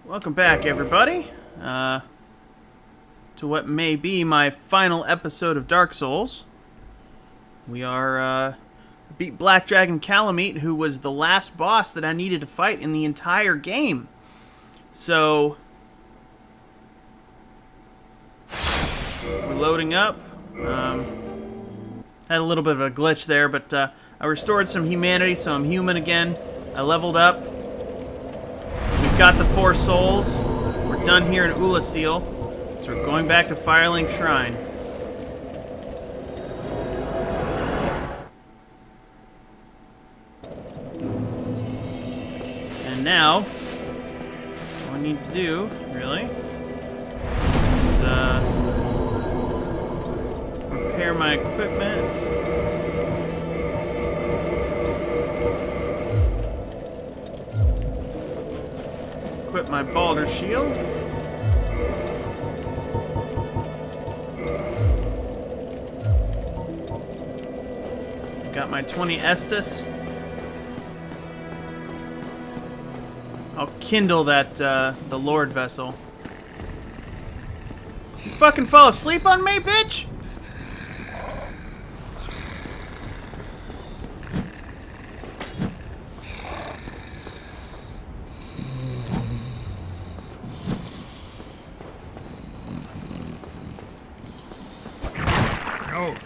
Welcome back, everybody, to what may be my final episode of Dark Souls. We are, beat Black Dragon Kalameet, who was the last boss that I needed to fight in the entire game. So, we're loading up. Had a little bit of a glitch there, but I restored some humanity, so I'm human again. I leveled up. We've got the 4 souls. We're done here in Oolacile, so we're going back to Firelink Shrine. And now, all I need to do, really, is repair my equipment. Equip my Balder shield. Got my 20 Estus. I'll kindle that, the Lord vessel. You fucking fall asleep on me, bitch?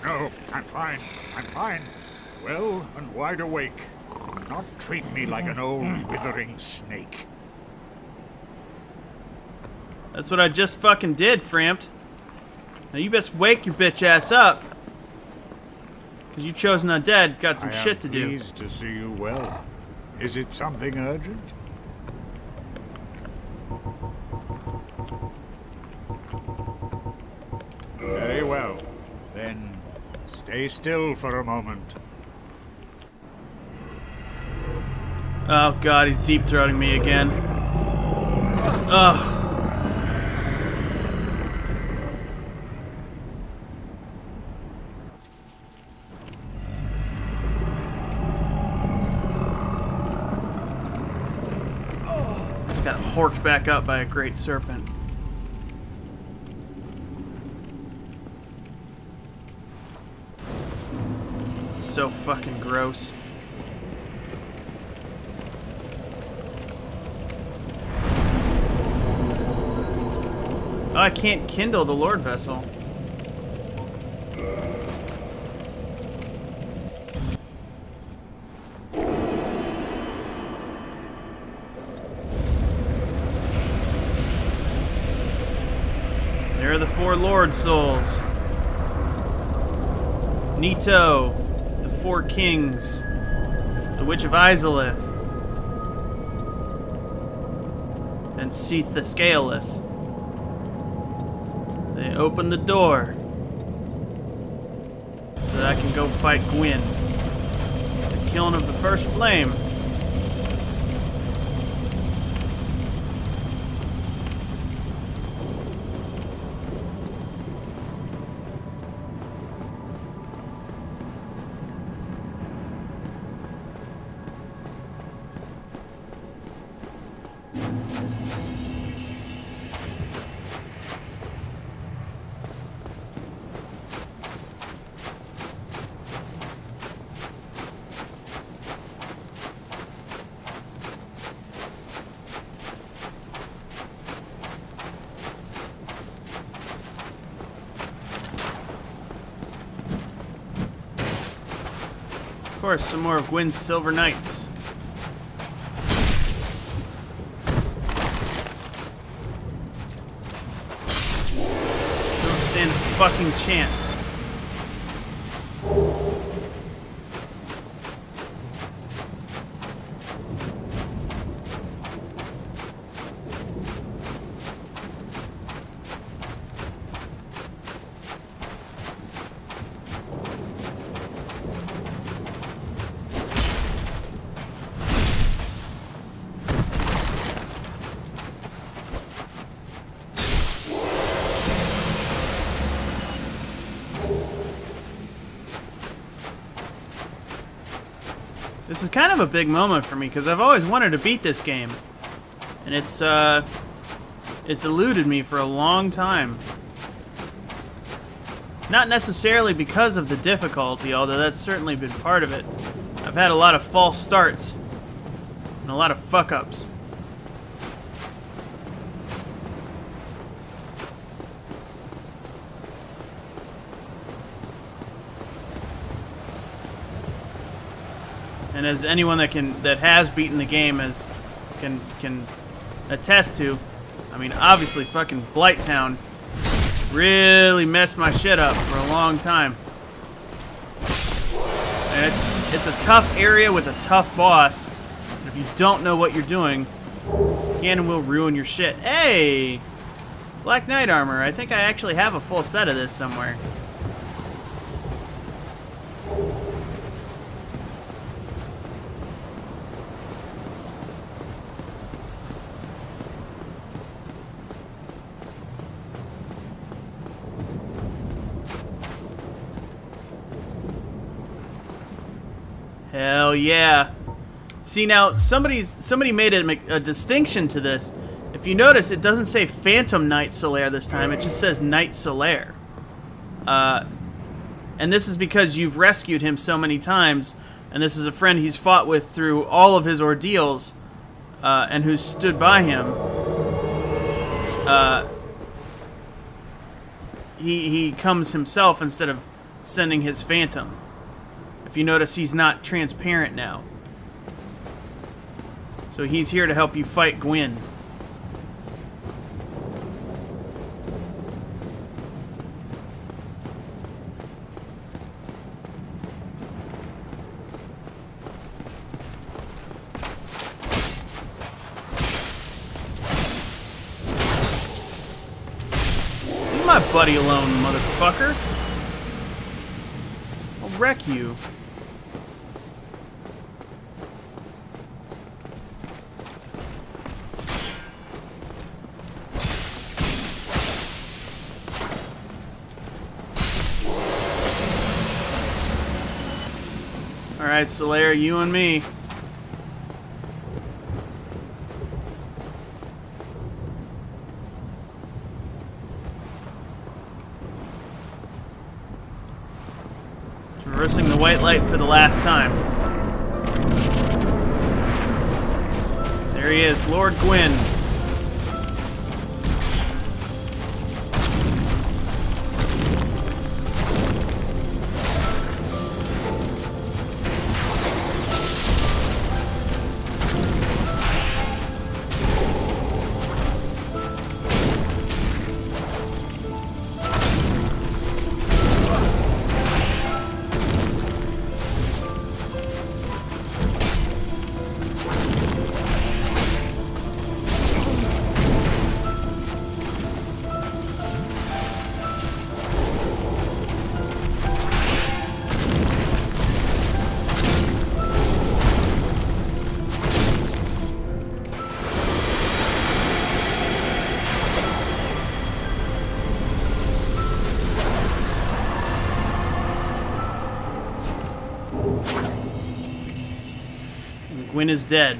No, I'm fine. I'm fine. Well and wide awake. Do not treat me like an old withering snake. That's what I just fucking did, Frampt. Now you best wake your bitch ass up. Cause you chosen undead, got some shit to do. I am pleased to see you well. Is it something urgent? Very well. Then stay still for a moment. Oh god, he's deep throating me again. Ugh. Just got horked back up by a great serpent. It's so fucking gross. Oh, I can't kindle the Lord vessel. There are the 4 Lord souls. Nito, the 4 kings, the Witch of Izalith, and Seath the Scaleless. They open the door so that I can go fight Gwyn. The killing of the first flame. Of course, some more of Gwyn's Silver Knights. Don't stand a fucking chance. this is kind of a big moment for me because I've always wanted to beat this game, and it's eluded me for a long time. Not necessarily because of the difficulty, although that's certainly been part of it. I've had a lot of false starts and a lot of fuck-ups. And as anyone that has beaten the game can attest to, I mean, obviously fucking Blighttown really messed my shit up for a long time. And it's a tough area with a tough boss. And if you don't know what you're doing, Ganon will ruin your shit. Hey! Black Knight armor. I think I actually have a full set of this somewhere. Hell yeah. See, now, somebody made a distinction to this. If you notice, it doesn't say Phantom Knight Solaire this time. It just says Knight Solaire. And this is because you've rescued him so many times, and this is a friend he's fought with through all of his ordeals, and who's stood by him. He comes himself instead of sending his Phantom. If you notice, he's not transparent now. So he's here to help you fight Gwyn. Leave my buddy alone, motherfucker. I'll wreck you. Alright, Solaire, you and me. Traversing the white light for the last time. There he is, Lord Gwyn. Gwyn is dead.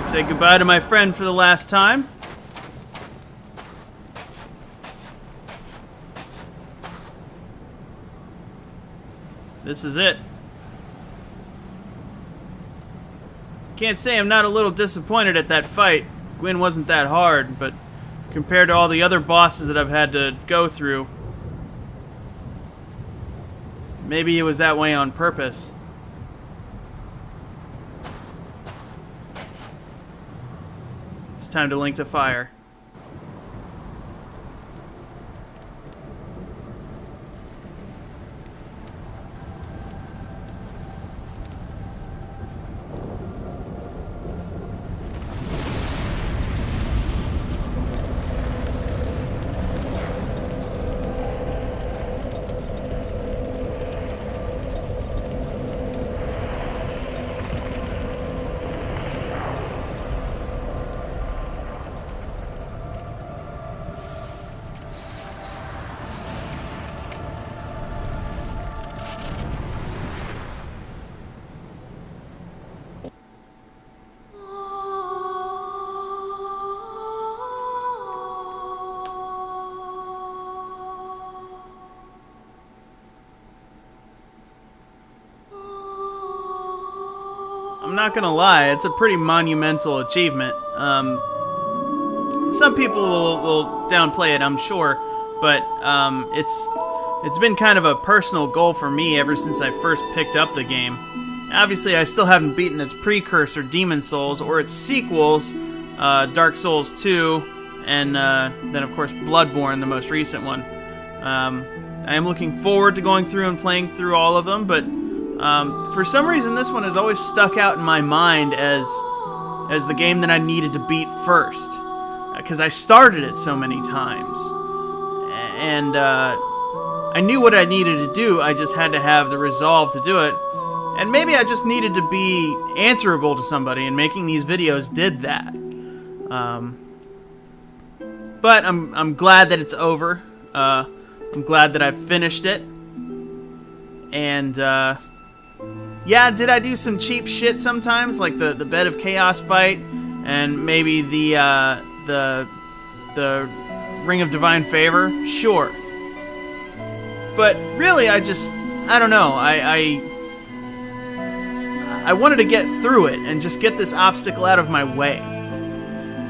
Say goodbye to my friend for the last time. This is it. Can't say I'm not a little disappointed at that fight. Gwyn wasn't that hard, but compared to all the other bosses that I've had to go through, maybe it was that way on purpose. It's time to link the fire. I'm not gonna lie, it's a pretty monumental achievement. Some people will downplay it, I'm sure, but it's been kind of a personal goal for me ever since I first picked up the game. Obviously, I still haven't beaten its precursor, Demon's Souls, or its sequels, Dark Souls 2, and then, of course, Bloodborne, the most recent one. I am looking forward to going through and playing through all of them, but for some reason, this one has always stuck out in my mind as the game that I needed to beat first, because I started it so many times, and I knew what I needed to do. I just had to have the resolve to do it. And maybe I just needed to be answerable to somebody, and making these videos did that. But I'm glad that it's over. I'm glad that I've finished it. And yeah, did I do some cheap shit sometimes, like the Bed of Chaos fight, and maybe the Ring of Divine Favor? Sure. But really, I don't know. I wanted to get through it and just get this obstacle out of my way.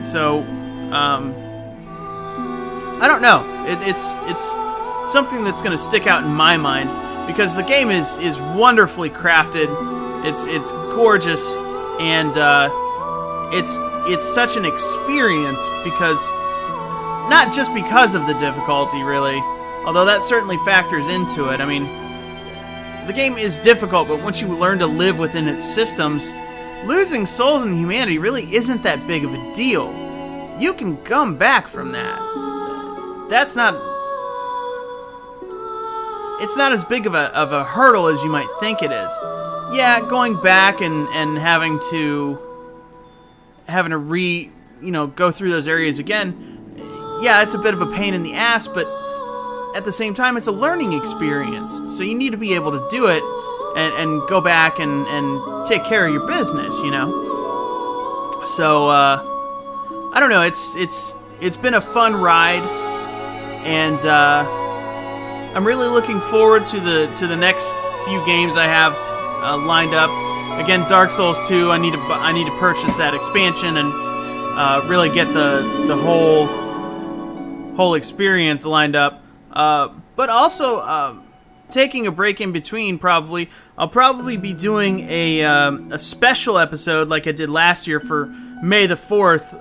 So, I don't know. It's something that's going to stick out in my mind, because the game is wonderfully crafted. It's gorgeous, and it's such an experience, because not just because of the difficulty, really, although that certainly factors into it. I mean, the game is difficult, but once you learn to live within its systems, losing souls and humanity really isn't that big of a deal. You can come back from that. It's not as big of a hurdle as you might think it is. Yeah, going back and having to go through those areas again, yeah, it's a bit of a pain in the ass, but at the same time, it's a learning experience, so you need to be able to do it and go back and take care of your business, you know? So, I don't know, it's been a fun ride, and I'm really looking forward to the next few games I have lined up. Again, Dark Souls 2, I need to purchase that expansion and really get the whole experience lined up. But also, taking a break in between, I'll probably be doing a special episode like I did last year for May the 4th.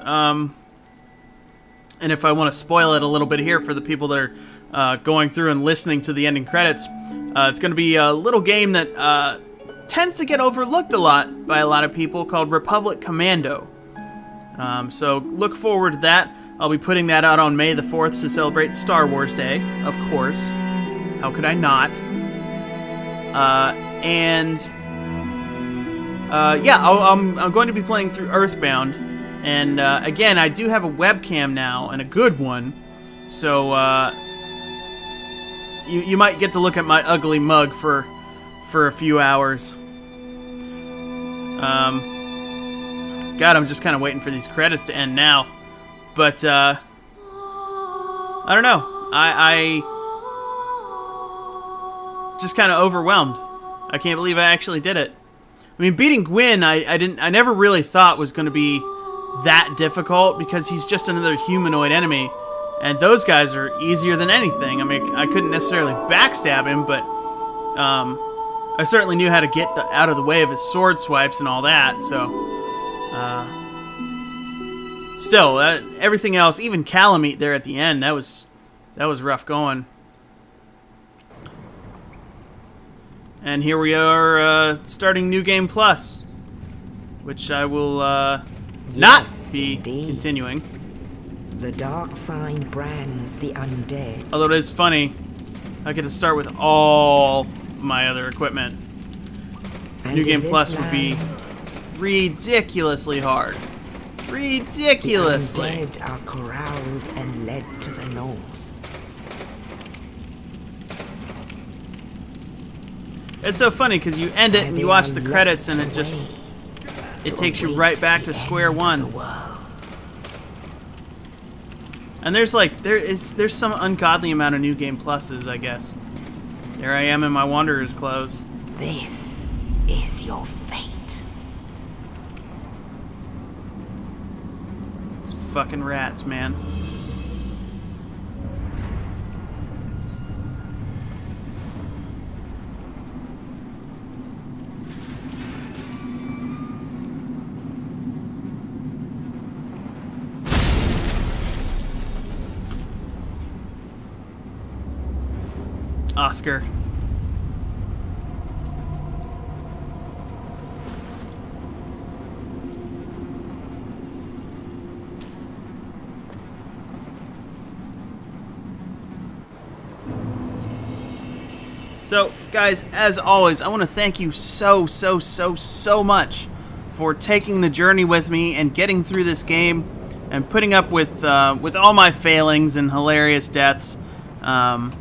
And if I want to spoil it a little bit here for the people that are going through and listening to the ending credits, it's going to be a little game that tends to get overlooked a lot by a lot of people, called Republic Commando. So look forward to that. I'll be putting that out on May the 4th to celebrate Star Wars Day, of course. How could I not? I'm going to be playing through Earthbound. And again, I do have a webcam now, and a good one. So you might get to look at my ugly mug for a few hours. God, I'm just kind of waiting for these credits to end now. But, I don't know. I just kind of overwhelmed. I can't believe I actually did it. I mean, beating Gwyn, I never really thought was going to be that difficult, because he's just another humanoid enemy, and those guys are easier than anything. I mean, I couldn't necessarily backstab him, but I certainly knew how to get out of the way of his sword swipes and all that, so... Still, everything else, even Calamite there at the end, that was rough going. And here we are, starting New Game Plus, which I will not be continuing. The dark sign brands the undead. Although it is funny, I get to start with all my other equipment. And New Game in Plus this would be land, ridiculously hard. Ridiculously. The undead are corralled and led to the north. It's so funny because you end it and you watch the credits and it takes you right back to square one. And there's some ungodly amount of New Game Pluses, I guess. There I am in my Wanderer's clothes. This is your fate. fucking rats, man. Oscar. So, guys, as always, I want to thank you so much for taking the journey with me and getting through this game and putting up with all my failings and hilarious deaths. And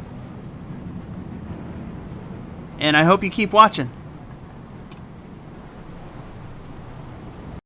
I hope you keep watching.